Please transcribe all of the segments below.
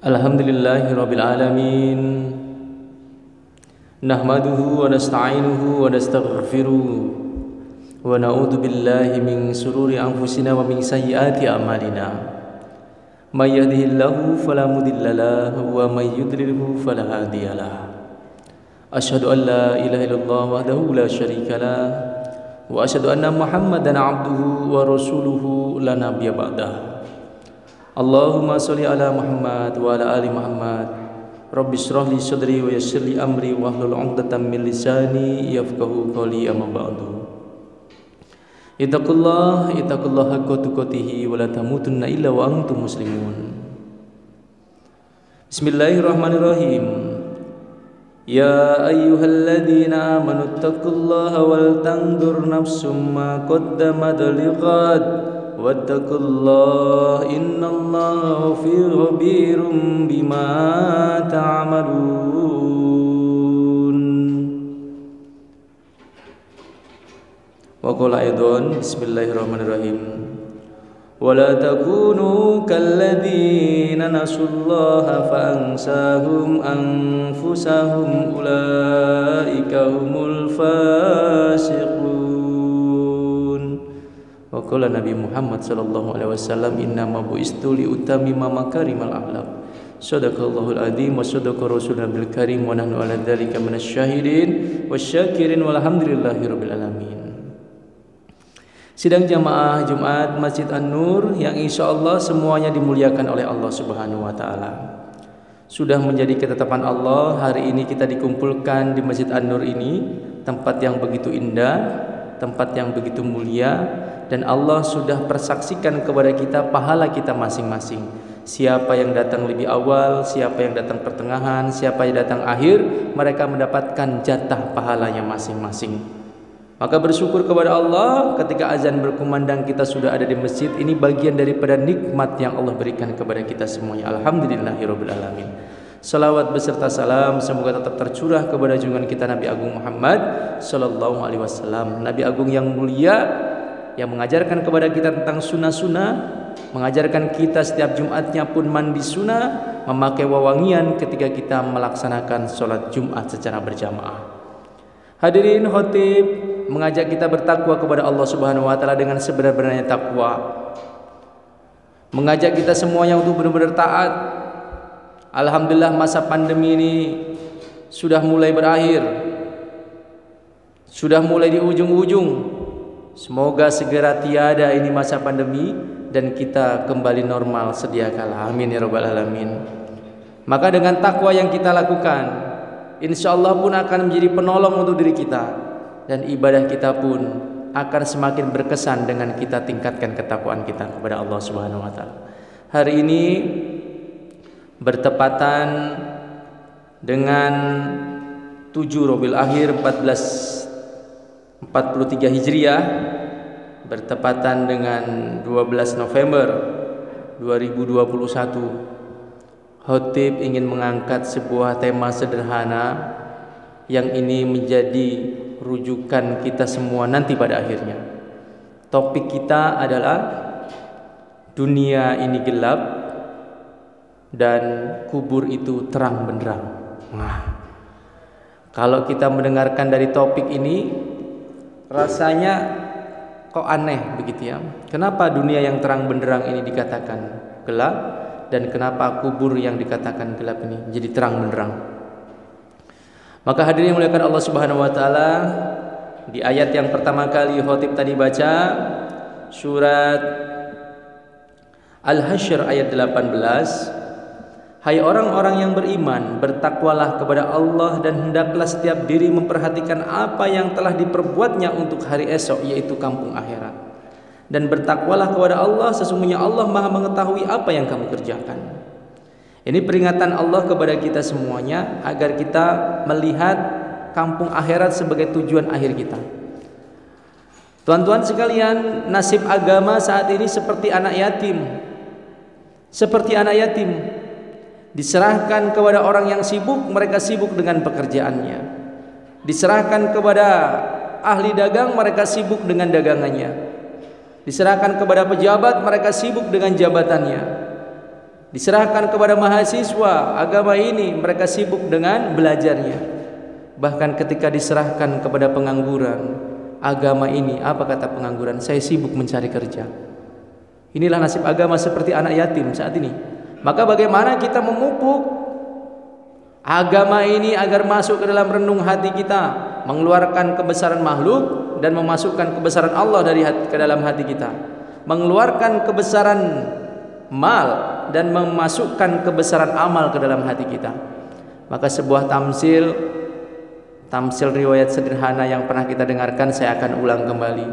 Alhamdulillahirabbil alamin. Nahmaduhu wa nasta'inuhu wa nastaghfiruh wa na'udzu billahi min shururi anfusina wa min sayyiati a'malina. May yahdihillahu fala mudilla lahu wa may yudlilhu fala hadiyalah. Asyhadu an la ilaha illallah wahdahu la syarika lah wa asyhadu anna Muhammadan 'abduhu wa rasuluhu la nabiyya ba'dah. Allahumma sholli ala Muhammad wa ala ali Muhammad. Rabbi shrah li sadri wa yassir li amri wahlul 'uqdatam min lisani yafqahu qawli amma ba'du. Ittaqullah haqqa tuqatih wa la tamutunna illa wa antum muslimun. Bismillahirrahmanirrahim. Ya ayyuhalladzina amanu taqullaha wal tanzur nafsum ma qaddamat lighad wattaqullaha innallaha khabirum bima ta'malun. Wa qala aidan bismillahirrahmanirrahim. Wala takunu kalladzina nasullaha fa ansahum anfusahum ulaika humul fasiqun. Wa qala Nabi Muhammad sallallahu alaihi wasallam innama bu'istu li utammima makarimal akhlaq. Shadaqallahul adzim wa shadaqa rasuluna bil karim wa nahnu ala dzalika minasyahidin wasyakirin walhamdulillahirabbil alamin. Sidang jamaah Jumat Masjid An-Nur yang insyaallah semuanya dimuliakan oleh Allah Subhanahu wa taala. Sudah menjadi ketetapan Allah, hari ini kita dikumpulkan di Masjid An-Nur ini, tempat yang begitu indah, tempat yang begitu mulia, dan Allah sudah persaksikan kepada kita pahala kita masing-masing. Siapa yang datang lebih awal, siapa yang datang pertengahan, siapa yang datang akhir, mereka mendapatkan jatah pahalanya masing-masing. Maka bersyukur kepada Allah ketika azan berkumandang kita sudah ada di masjid. Ini bagian daripada nikmat yang Allah berikan kepada kita semuanya. Alhamdulillahirabbil alamin. Salawat beserta salam semoga tetap tercurah kepada junjungan kita Nabi Agung Muhammad sallallahu alaihi wasallam. Nabi Agung yang mulia yang mengajarkan kepada kita tentang sunnah-sunnah, mengajarkan kita setiap Jumatnya pun mandi sunnah, memakai wewangian ketika kita melaksanakan sholat Jumat secara berjamaah. Hadirin, khotib mengajak kita bertakwa kepada Allah Subhanahu wa taala dengan sebenar-benarnya takwa. Mengajak kita semuanya untuk benar-benar taat. Alhamdulillah masa pandemi ini sudah mulai berakhir. Sudah mulai di ujung-ujung. Semoga segera tiada ini masa pandemi dan kita kembali normal sedia kala. Amin ya rabbal alamin. Maka dengan takwa yang kita lakukan, insyaallah pun akan menjadi penolong untuk diri kita. Dan ibadah kita pun akan semakin berkesan dengan kita tingkatkan ketakwaan kita kepada Allah Subhanahu wa taala. Hari ini bertepatan dengan 7 Rabiul Akhir 1443 Hijriah, bertepatan dengan 12 November 2021. Khotib ingin mengangkat sebuah tema sederhana yang ini menjadi rujukan kita semua nanti pada akhirnya. Topik kita adalah dunia ini gelap dan kubur itu terang benderang. Nah, kalau kita mendengarkan dari topik ini rasanya kok aneh begitu ya. Kenapa dunia yang terang benderang ini dikatakan gelap dan kenapa kubur yang dikatakan gelap ini jadi terang benderang? Maka hadirin yang dimuliakan Allah Subhanahu wa taala, di ayat yang pertama kali khotib tadi baca surat Al-Hasyr ayat 18, hai orang-orang yang beriman, bertakwalah kepada Allah dan hendaklah setiap diri memperhatikan apa yang telah diperbuatnya untuk hari esok, yaitu kampung akhirat. Dan bertakwalah kepada Allah, sesungguhnya Allah Maha mengetahui apa yang kamu kerjakan. Ini peringatan Allah kepada kita semuanya agar kita melihat kampung akhirat sebagai tujuan akhir kita. Tuan-tuan sekalian, nasib agama saat ini seperti anak yatim. Seperti anak yatim. Diserahkan kepada orang yang sibuk, mereka sibuk dengan pekerjaannya. Diserahkan kepada ahli dagang, mereka sibuk dengan dagangannya. Diserahkan kepada pejabat, mereka sibuk dengan jabatannya. Diserahkan kepada mahasiswa agama ini, mereka sibuk dengan belajarnya. Bahkan ketika diserahkan kepada pengangguran agama ini, apa kata pengangguran? Saya sibuk mencari kerja. Inilah nasib agama seperti anak yatim saat ini. Maka bagaimana kita memupuk agama ini agar masuk ke dalam renung hati kita, mengeluarkan kebesaran makhluk dan memasukkan kebesaran Allah ke dalam hati kita, mengeluarkan kebesaran mal dan memasukkan kebesaran amal ke dalam hati kita. Maka sebuah tamsil riwayat sederhana yang pernah kita dengarkan saya akan ulang kembali.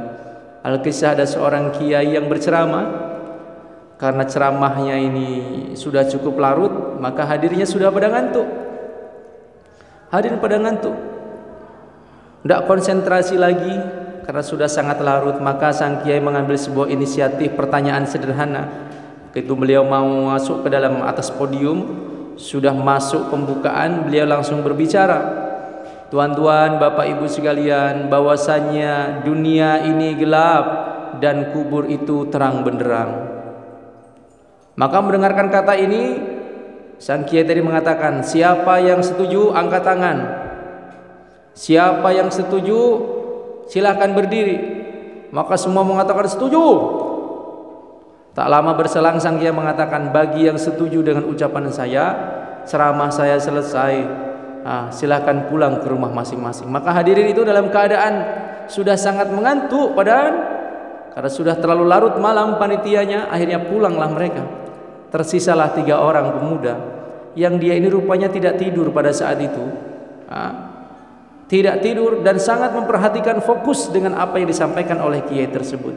Al-Kisah, ada seorang kiai yang berceramah. Karena ceramahnya ini sudah cukup larut, maka hadirnya sudah pada ngantuk. Hadirin pada ngantuk, tidak konsentrasi lagi karena sudah sangat larut. Maka sang kiai mengambil sebuah inisiatif pertanyaan sederhana. Begitu beliau mau masuk ke dalam atas podium, sudah masuk pembukaan, beliau langsung berbicara. Tuan-tuan, bapak ibu sekalian, bahwasannya dunia ini gelap dan kubur itu terang benderang. Maka mendengarkan kata ini, sang kiai tadi mengatakan, siapa yang setuju angkat tangan. Siapa yang setuju silakan berdiri. Maka semua mengatakan setuju. Tak lama berselang sang kiai mengatakan, bagi yang setuju dengan ucapan saya, ceramah saya selesai. Silakan pulang ke rumah masing-masing. Maka hadirin itu dalam keadaan sudah sangat mengantuk padahal karena sudah terlalu larut malam panitianya, akhirnya pulanglah mereka. Tersisalah 3 orang pemuda yang dia ini rupanya tidak tidur pada saat itu, tidak tidur dan sangat memperhatikan fokus dengan apa yang disampaikan oleh kiai tersebut.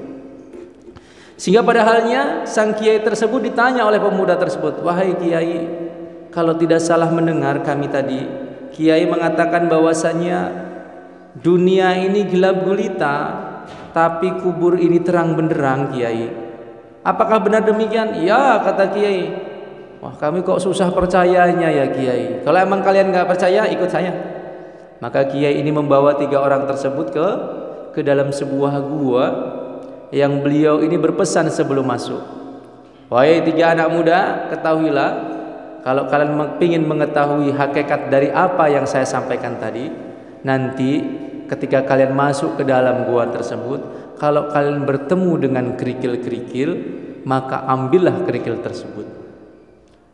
Sehingga pada halnya sang kiai tersebut ditanya oleh pemuda tersebut, wahai kiai, kalau tidak salah mendengar kami tadi, kiai mengatakan bahwasanya dunia ini gelap gulita, tapi kubur ini terang benderang, kiai. Apakah benar demikian? Ya, kata kiai. Wah, kami kok susah percayanya ya kiai. Kalau emang kalian nggak percaya, ikut saya. Maka kiai ini membawa 3 orang tersebut ke dalam sebuah gua yang beliau ini berpesan sebelum masuk. Wahai 3 anak muda, ketahuilah, kalau kalian ingin mengetahui hakikat dari apa yang saya sampaikan tadi, nanti ketika kalian masuk ke dalam gua tersebut, kalau kalian bertemu dengan kerikil-kerikil, maka ambillah kerikil tersebut.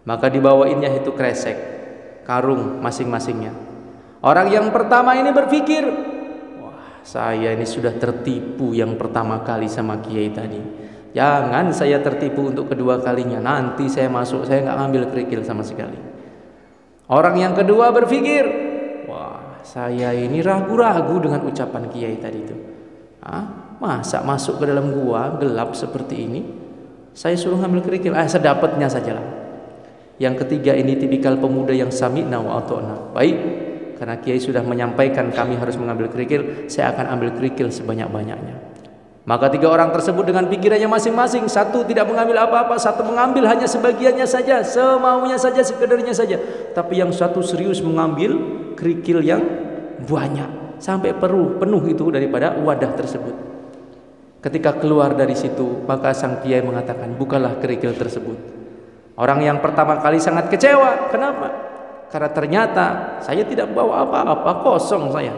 Maka dibawainnya itu kresek, karung masing-masingnya. Orang yang pertama ini berpikir, wah, saya ini sudah tertipu yang pertama kali sama kiai tadi. Jangan saya tertipu untuk kedua kalinya. Nanti saya masuk, saya nggak ngambil kerikil sama sekali. Orang yang kedua berpikir, wah, saya ini ragu-ragu dengan ucapan kiai tadi itu. Masa masuk ke dalam gua gelap seperti ini, saya suruh ngambil kerikil, sedapatnya sajalah. Yang ketiga ini tipikal pemuda yang sami'na wa ata'na. Baik, karena kiai sudah menyampaikan kami harus mengambil kerikil, saya akan ambil kerikil sebanyak-banyaknya. Maka 3 orang tersebut dengan pikirannya masing-masing, satu tidak mengambil apa-apa, satu mengambil hanya sebagiannya saja, semaunya saja, sekedarnya saja. Tapi yang satu serius mengambil kerikil yang banyak, sampai penuh itu daripada wadah tersebut. Ketika keluar dari situ, maka sang kiai mengatakan, bukalah kerikil tersebut. Orang yang pertama kali sangat kecewa. Kenapa? Karena ternyata saya tidak bawa apa-apa, kosong saya.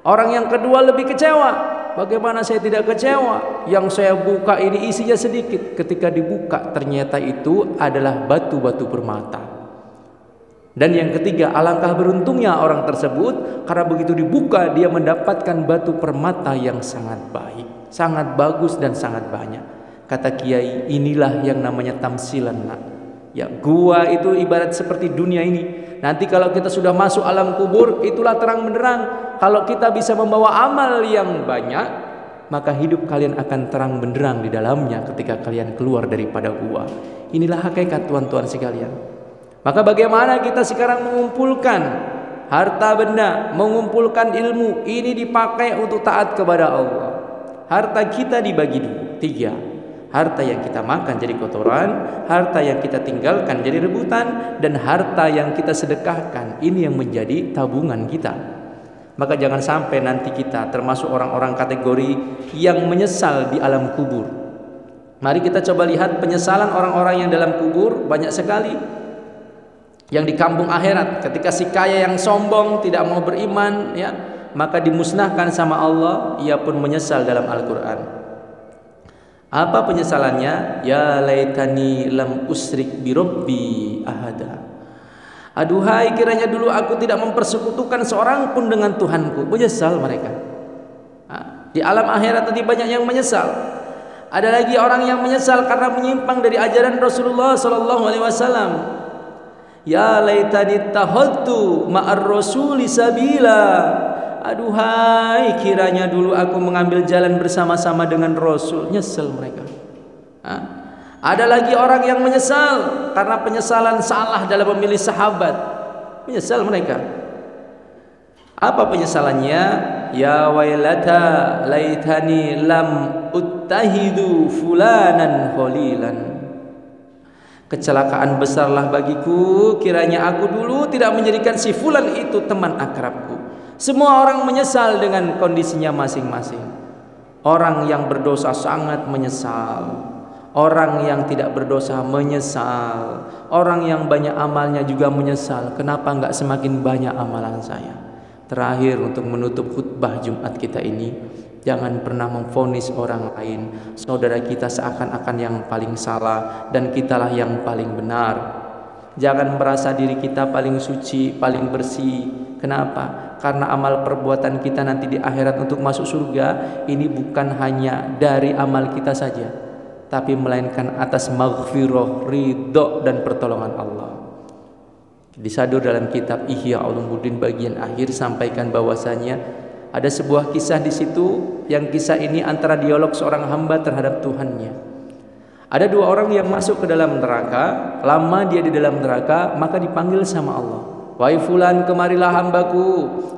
Orang yang kedua lebih kecewa. Bagaimana saya tidak kecewa? Yang saya buka ini isinya sedikit. Ketika dibuka ternyata itu adalah batu-batu permata. Dan yang ketiga, alangkah beruntungnya orang tersebut karena begitu dibuka dia mendapatkan batu permata yang sangat baik, sangat bagus dan sangat banyak. Kata kiai, inilah yang namanya tamsilan, nak. Ya, gua itu ibarat seperti dunia ini. Nanti kalau kita sudah masuk alam kubur, itulah terang benderang. Kalau kita bisa membawa amal yang banyak, maka hidup kalian akan terang benderang di dalamnya ketika kalian keluar daripada gua. Inilah hakikat tuan-tuan sekalian. Maka bagaimana kita sekarang mengumpulkan harta benda, mengumpulkan ilmu, ini dipakai untuk taat kepada Allah. Harta kita dibagi 3. Harta yang kita makan jadi kotoran, harta yang kita tinggalkan jadi rebutan, dan harta yang kita sedekahkan, ini yang menjadi tabungan kita. Maka jangan sampai nanti kita termasuk orang-orang kategori yang menyesal di alam kubur. Mari kita coba lihat penyesalan orang-orang yang dalam kubur banyak sekali. Yang di kampung akhirat, ketika si kaya yang sombong tidak mau beriman, ya, maka dimusnahkan sama Allah, ia pun menyesal dalam Al-Quran. Apa penyesalannya? Ya laitani lam usrik bi rabbi ahada. Aduhai, kiranya dulu aku tidak mempersekutukan seorang pun dengan Tuhanku. Menyesal mereka. Di alam akhirat tadi banyak yang menyesal. Ada lagi orang yang menyesal karena menyimpang dari ajaran Rasulullah sallallahu alaihi wasallam. Ya laitani tahattu ma'ar rasuli sabila. Aduhai, kiranya dulu aku mengambil jalan bersama-sama dengan Rasul. Nyesel mereka. Ada lagi orang yang menyesal karena penyesalan salah dalam memilih sahabat. Menyesal mereka. Apa penyesalannya? Ya wailata laitani lam uttahidu fulanan khalilan. Kecelakaan besarlah bagiku, kiranya aku dulu tidak menjadikan si fulan itu teman akrabku. Semua orang menyesal dengan kondisinya masing-masing. Orang yang berdosa sangat menyesal. Orang yang tidak berdosa menyesal. Orang yang banyak amalnya juga menyesal. Kenapa enggak semakin banyak amalan saya? Terakhir, untuk menutup khutbah Jumat kita ini, jangan pernah memvonis orang lain. Saudara kita seakan-akan yang paling salah dan kitalah yang paling benar. Jangan merasa diri kita paling suci, paling bersih. Kenapa? Karena amal perbuatan kita nanti di akhirat untuk masuk surga ini bukan hanya dari amal kita saja, tapi melainkan atas maghfirah, ridho dan pertolongan Allah. Disadur dalam kitab Ihya Ulumuddin bagian akhir sampaikan bahwasanya ada sebuah kisah di situ, yang kisah ini antara dialog seorang hamba terhadap Tuhannya. Ada dua orang yang masuk ke dalam neraka. Lama dia di dalam neraka, maka dipanggil sama Allah. Wahai fulan, kemarilah hambaku.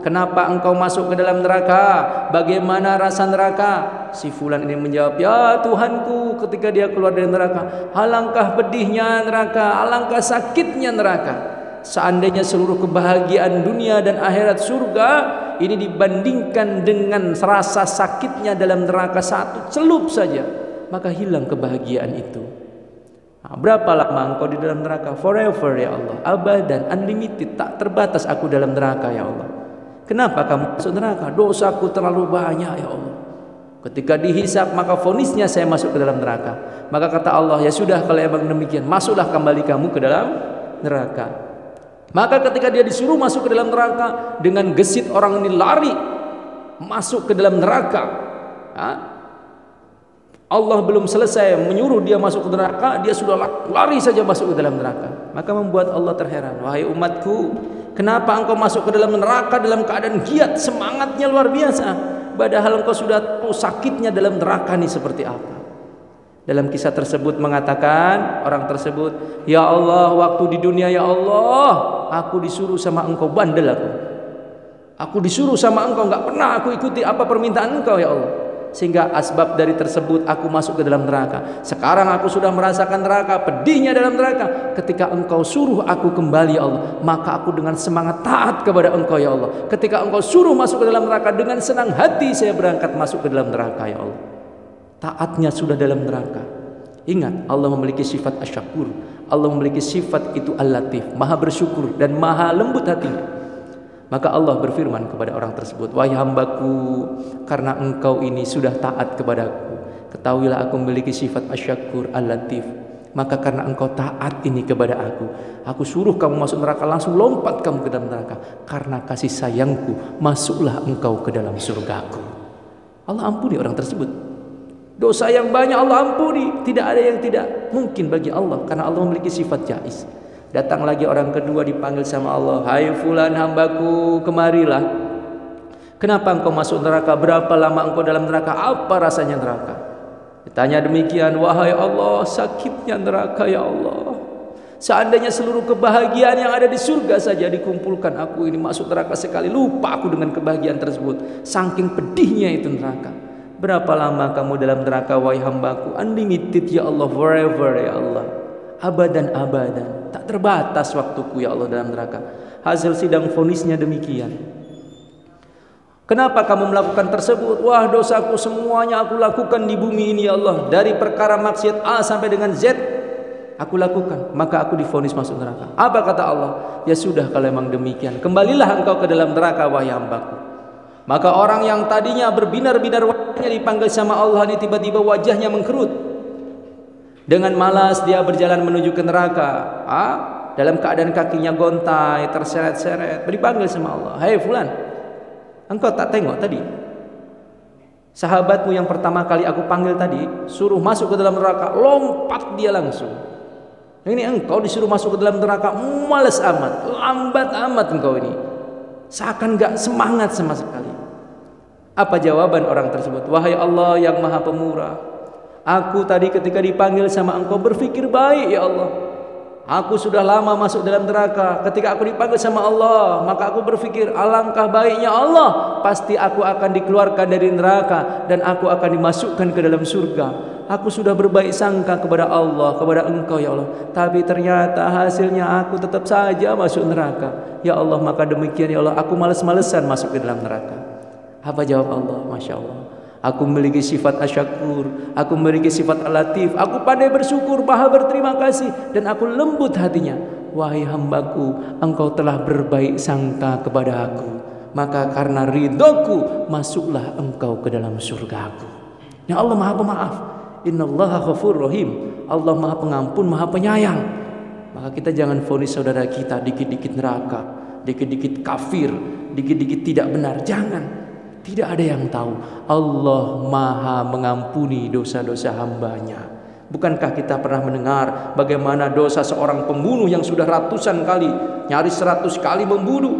Kenapa engkau masuk ke dalam neraka? Bagaimana rasa neraka? Si fulan ini menjawab, ya Tuhanku, ketika dia keluar dari neraka, alangkah pedihnya neraka, alangkah sakitnya neraka. Seandainya seluruh kebahagiaan dunia dan akhirat surga ini dibandingkan dengan rasa sakitnya dalam neraka satu celup saja, maka hilang kebahagiaan itu. Berapa lama engkau di dalam neraka? Forever ya Allah, abadan, unlimited, tak terbatas aku dalam neraka ya Allah. Kenapa kamu masuk neraka? Dosaku terlalu banyak ya Allah. Ketika dihisap maka vonisnya saya masuk ke dalam neraka. Maka kata Allah, ya sudah kalau emang demikian, masuklah kembali kamu ke dalam neraka. Maka ketika dia disuruh masuk ke dalam neraka, dengan gesit orang ini lari masuk ke dalam neraka. Allah belum selesai menyuruh dia masuk ke neraka, dia sudah lari saja masuk ke dalam neraka. Maka membuat Allah terheran. Wahai umatku, kenapa engkau masuk ke dalam neraka dalam keadaan giat, semangatnya luar biasa, padahal engkau sudah tahu sakitnya dalam neraka ini seperti apa. Dalam kisah tersebut mengatakan orang tersebut, ya Allah, waktu di dunia ya Allah, aku disuruh sama engkau, bandel aku disuruh sama engkau, enggak pernah aku ikuti apa permintaan engkau ya Allah, sehingga asbab dari tersebut aku masuk ke dalam neraka. Sekarang aku sudah merasakan neraka, pedihnya dalam neraka. Ketika engkau suruh aku kembali ya Allah, maka aku dengan semangat taat kepada engkau ya Allah. Ketika engkau suruh masuk ke dalam neraka, dengan senang hati saya berangkat masuk ke dalam neraka ya Allah. Taatnya sudah dalam neraka. Ingat, Allah memiliki sifat asyakur. Allah memiliki sifat itu al-latif, maha bersyukur dan maha lembut hatinya. Maka Allah berfirman kepada orang tersebut, wahai hambaku, karena engkau ini sudah taat kepadaku, ketahuilah aku memiliki sifat asyakur al-latif. Maka karena engkau taat ini kepada aku suruh kamu masuk neraka, langsung lompat kamu ke dalam neraka. Karena kasih sayangku, masuklah engkau ke dalam surgaku. Allah ampuni orang tersebut. Dosa yang banyak Allah ampuni. Tidak ada yang tidak mungkin bagi Allah, karena Allah memiliki sifat jaiz. Datang lagi orang kedua dipanggil sama Allah, hai fulan hambaku, kemarilah. Kenapa engkau masuk neraka? Berapa lama engkau dalam neraka? Apa rasanya neraka? Ditanya demikian, wahai Allah, sakitnya neraka ya Allah. Seandainya seluruh kebahagiaan yang ada di surga saja dikumpulkan, aku ini masuk neraka sekali, lupa aku dengan kebahagiaan tersebut. Saking pedihnya itu neraka. Berapa lama kamu dalam neraka wahai hambaku? Unlimited ya Allah, forever ya Allah, abadan abadan, tak terbatas waktuku ya Allah dalam neraka. Hasil sidang vonisnya demikian. Kenapa kamu melakukan tersebut? Wah, dosaku semuanya aku lakukan di bumi ini ya Allah. Dari perkara maksiat A sampai dengan Z aku lakukan, maka aku divonis masuk neraka. Apa kata Allah? Ya sudah, kalau memang demikian, kembalilah engkau ke dalam neraka wahai hambaku. Maka orang yang tadinya berbinar-binar wajahnya dipanggil sama Allah, ini tiba-tiba wajahnya mengkerut. Dengan malas dia berjalan menuju ke neraka. Dalam keadaan kakinya gontai, terseret-seret, dipanggil sama Allah. Hai fulan, engkau tak tengok tadi sahabatmu yang pertama kali aku panggil tadi, suruh masuk ke dalam neraka, lompat dia langsung. Ini engkau disuruh masuk ke dalam neraka, malas amat, lambat amat engkau ini, seakan gak semangat sama sekali. Apa jawaban orang tersebut? Wahai Allah yang maha pemurah, aku tadi ketika dipanggil sama engkau berpikir baik ya Allah. Aku sudah lama masuk dalam neraka. Ketika aku dipanggil sama Allah, maka aku berpikir alangkah baiknya Allah, pasti aku akan dikeluarkan dari neraka dan aku akan dimasukkan ke dalam surga. Aku sudah berbaik sangka kepada Allah, kepada engkau ya Allah, tapi ternyata hasilnya aku tetap saja masuk neraka. Ya Allah, maka demikian ya Allah, aku malas-malesan masuk ke dalam neraka. Apa jawab Allah? Masya Allah, aku memiliki sifat asyakur, aku memiliki sifat al-latif, aku pandai bersyukur, maha berterima kasih, dan aku lembut hatinya. Wahai hambaku, engkau telah berbaik sangka kepada aku, maka karena ridhoku masuklah engkau ke dalam surgaku. Ya Allah maha pemaaf, innallaha ghafurur rahim, Allah maha pengampun, maha penyayang. Maka kita jangan vonis saudara kita dikit-dikit neraka, dikit-dikit kafir, dikit-dikit tidak benar. Jangan. Tidak ada yang tahu. Allah maha mengampuni dosa-dosa hambanya. Bukankah kita pernah mendengar bagaimana dosa seorang pembunuh yang sudah ratusan kali, nyaris 100 kali membunuh,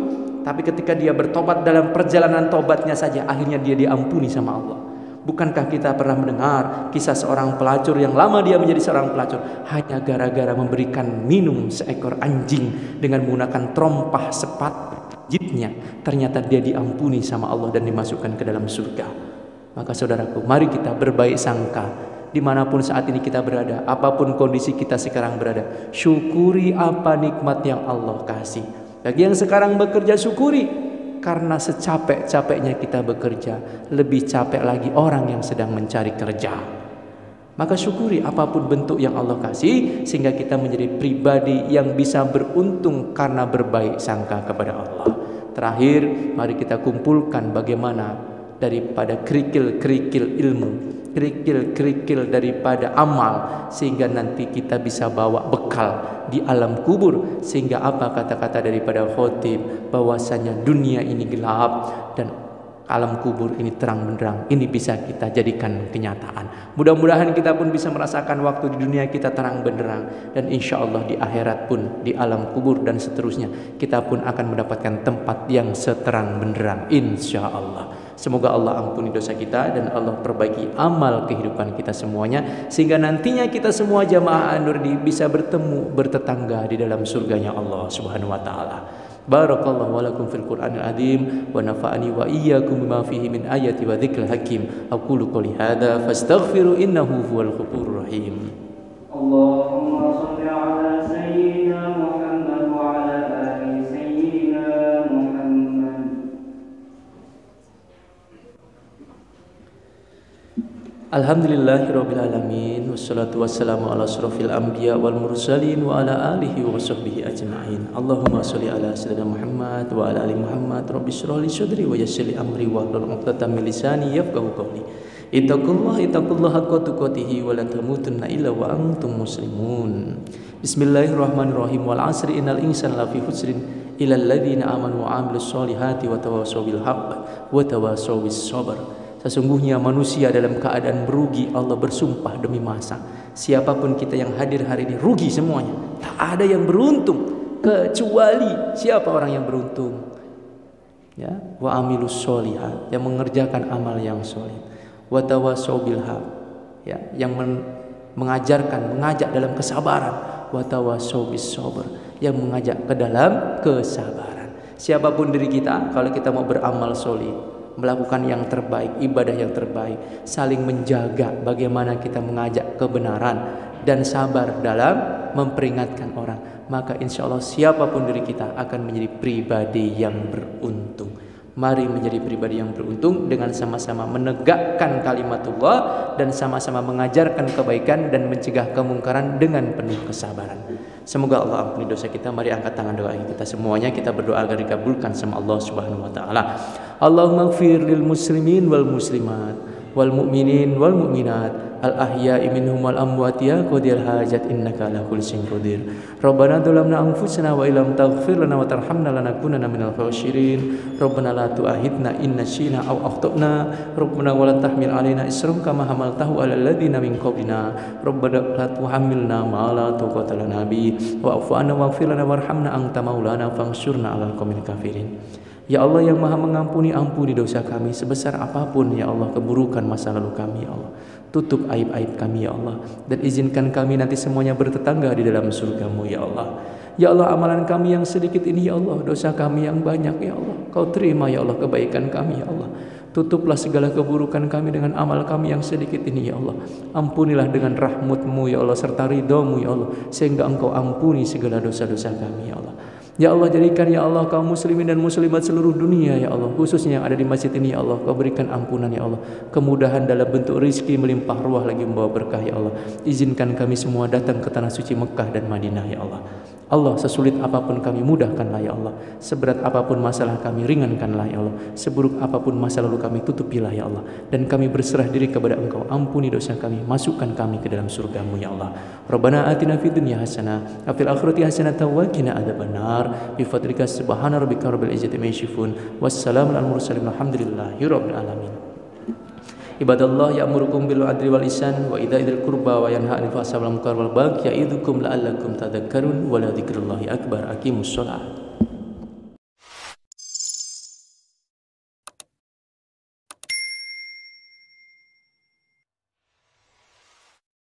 tapi ketika dia bertobat dalam perjalanan tobatnya saja, akhirnya dia diampuni sama Allah. Bukankah kita pernah mendengar kisah seorang pelacur yang lama dia menjadi seorang pelacur hanya gara-gara memberikan minum seekor anjing dengan menggunakan trompah sepat jitnya, ternyata dia diampuni sama Allah dan dimasukkan ke dalam surga. Maka saudaraku, mari kita berbaik sangka dimanapun saat ini kita berada, apapun kondisi kita sekarang berada, syukuri apa nikmat yang Allah kasih. Bagi yang sekarang bekerja, syukuri, karena secapek-capeknya kita bekerja, lebih capek lagi orang yang sedang mencari kerja. Maka syukuri apapun bentuk yang Allah kasih, sehingga kita menjadi pribadi yang bisa beruntung karena berbaik sangka kepada Allah. Terakhir, mari kita kumpulkan bagaimana daripada kerikil-kerikil ilmu, kerikil-kerikil daripada amal, sehingga nanti kita bisa bawa bekal di alam kubur. Sehingga apa kata-kata daripada khotib, bahwasanya dunia ini gelap dan alam kubur ini terang benderang. Ini bisa kita jadikan kenyataan. Mudah-mudahan kita pun bisa merasakan waktu di dunia kita terang benderang, dan insya Allah di akhirat pun, di alam kubur dan seterusnya, kita pun akan mendapatkan tempat yang seterang benderang, insya Allah. Semoga Allah ampuni dosa kita dan Allah perbaiki amal kehidupan kita semuanya, sehingga nantinya kita semua jamaah An-Nur bisa bertemu, bertetangga di dalam surganya Allah Subhanahu wa taala. Barakallahu wa lakum fil Qur'anil azim wa nafa'ani wa iyyakum bima fihi min ayati wa dzikril hakim. Aqulu qouli hadza fastaghfiru innahu huwal ghafurur rahim. Allahumma shalli ala sayyidina Muhammad wa ala ali sayyidina Muhammad. Alhamdulillahirabbil alamin, wassalatu wassalamu ala asrofil anbiya wal mursalin wa ala alihi wa sahbihi ajma'in. Allahumma sholli ala sayyidina Muhammad wa ala ali Muhammad. Rabbi shrah li sadri wa yassir li amri wa hlul 'uqdatam min lisani yafqahu qawli. Ittaqullaha haqqa tuqatih wa la tamutunna illa wa antum muslimun. Bismillahirrahmanirrahim. Wal 'asri innal insana lafi khusrin illa alladziina amanu wa 'amilus sholihati wa tawassaw bil haqq wa tawassaw bis sabr. Sesungguhnya manusia dalam keadaan merugi. Allah bersumpah demi masa, siapapun kita yang hadir hari ini rugi semuanya. Tak ada yang beruntung kecuali siapa orang yang beruntung? Ya, wa amilus sholihat, yang mengerjakan amal yang soleh. Wa tawassaw bil haq, ya, yang mengajak dalam kesabaran. Wa tawassaw bis sabr, yang mengajak ke dalam kesabaran. Siapapun diri kita, kalau kita mau beramal soleh, melakukan yang terbaik, ibadah yang terbaik, saling menjaga bagaimana kita mengajak kebenaran dan sabar dalam memperingatkan orang, maka insya Allah siapapun diri kita akan menjadi pribadi yang beruntung. Mari menjadi pribadi yang beruntung dengan sama-sama menegakkan kalimatullah dan sama-sama mengajarkan kebaikan dan mencegah kemungkaran dengan penuh kesabaran. Semoga Allah ampuni dosa kita. Mari angkat tangan doa kita semuanya. Kita berdoa agar dikabulkan sama Allah Subhanahu wa taala. Allahumma ighfir lil muslimin wal muslimat wal mu'minin wal mu'minat al ahya'i minhum wal amwat ya qadir hajat innaka ala kulli syai'in qadir. Rabbana dzalamna anfusana wa illam taghfir lana wa tarhamna lanakunanna minal khasirin. Rabbana la tu'akhidna in nasyina aw akhtana. Rabbana wa la tahmil alaina isran kama hamaltahu alal ladzina min qablina. Rabbana la tuhammilna ma la taqata lana bi wa'fu 'anna waghfir lana warhamna anta maulana fansurna 'alal qaumil kafirin. Ya Allah yang Maha mengampuni, ampuni dosa kami sebesar apapun ya Allah, keburukan masa lalu kami ya Allah. Tutup aib-aib kami ya Allah, dan izinkan kami nanti semuanya bertetangga di dalam surga-Mu ya Allah. Ya Allah, amalan kami yang sedikit ini ya Allah, dosa kami yang banyak ya Allah, Kau terima ya Allah kebaikan kami ya Allah. Tutuplah segala keburukan kami dengan amal kami yang sedikit ini ya Allah. Ampunilah dengan rahmat-Mu ya Allah serta ridha-Mu ya Allah, sehingga Engkau ampuni segala dosa-dosa kami ya Allah. Ya Allah, jadikan ya Allah kaum muslimin dan muslimat seluruh dunia ya Allah, khususnya yang ada di masjid ini ya Allah, Kau berikan ampunan ya Allah, kemudahan dalam bentuk rizki melimpah ruah lagi membawa berkah ya Allah. Izinkan kami semua datang ke tanah suci Mekah dan Madinah ya Allah. Allah, sesulit apapun kami mudahkanlah ya Allah, seberat apapun masalah kami ringankanlah ya Allah, seburuk apapun masa lalu kami tutupilah ya Allah, dan kami berserah diri kepada Engkau. Ampuni dosa kami, masukkan kami ke dalam surga-Mu ya Allah. Rabbana atina fid dunya hasanah wa fil akhirati hasanah wa qina adzabannar. Bi fadlika subhana rabbika rabbil izzati amma yasifun. Wassalamu alal mursalin walhamdulillahi rabbil alamin. Ibadallah ya'murukum bil adli wal ihsan wa itaa'il qurba wa yanha 'anil fahsya'i wal munkar wal baghi ya'idukum la'allakum tadhakkarun wa la dzikrullahi akbar. Aqimus shalah.